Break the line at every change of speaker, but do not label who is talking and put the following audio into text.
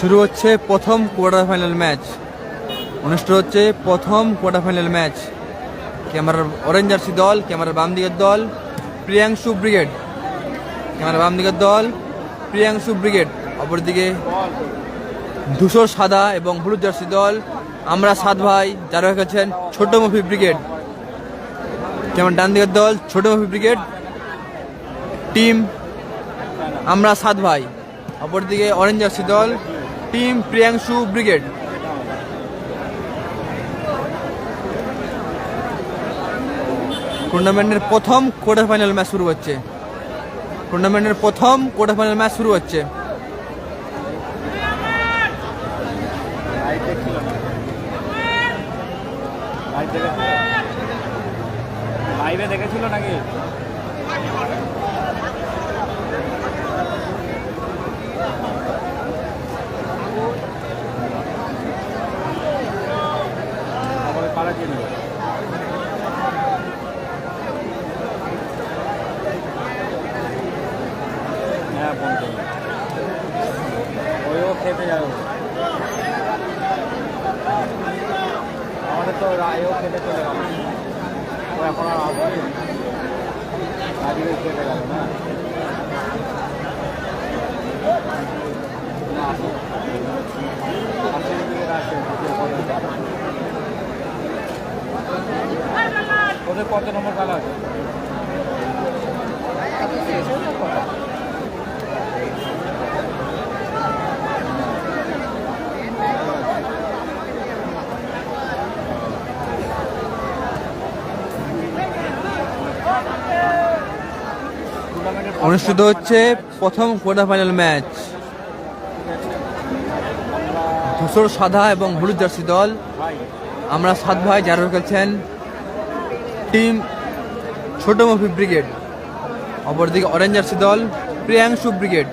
শুরু হচ্ছে প্রথম কোয়ার্টার ফাইনাল ম্যাচ। অনুষ্ঠিত হচ্ছে প্রথম কোয়ার্টার ফাইনাল ম্যাচ। ক্যামেরার অরেঞ্জ জার্সি দল, ক্যামেরার বাম দিকের দল প্রিয়াংশু ব্রিগেড। ক্যামেরার বাম দিকের দল প্রিয়াংশু ব্রিগেড। অপরদিকে ধূসর সাদা এবং হলুদ জার্সি দল আমরা সাত ভাই, যারা খেলছেন ছোট মফি ব্রিগেড। ক্যামেরার ডান দিকের দল ছোট মফি ব্রিগেড টিম আমরা সাত ভাই। অপরদিকে অরেঞ্জ জার্সি দল টিম প্রিয়াংশু ব্রিগেড। টুর্নামেন্টের প্রথম কোয়ার্টার ফাইনাল ম্যাচ শুরু হচ্ছে। টুর্নামেন্টের প্রথম কোয়ার্টার ফাইনাল ম্যাচ শুরু হচ্ছে।
লাইভে দেখেছিল নাকি? হ্যাঁ, ফোন করুন। ওইও খেতে যাবে। আমাদের তো রায়ও খেতে চলে গেল। ও এখন আর আসবে আজকে খেতে গেল না। ওদের কত নম্বর খেলা আছে?
অনুষ্ঠিত হচ্ছে প্রথম কোয়ার্টার ফাইনাল ম্যাচ। ধূসর সাদা এবং হলুদ জার্সি দল আমরা সাত ভাই, যারা খেলছেন টিম ছোট মফি ব্রিগেড। অপরদিকে অরেঞ্জ জার্সি দল প্রিয়াংশু ব্রিগেড।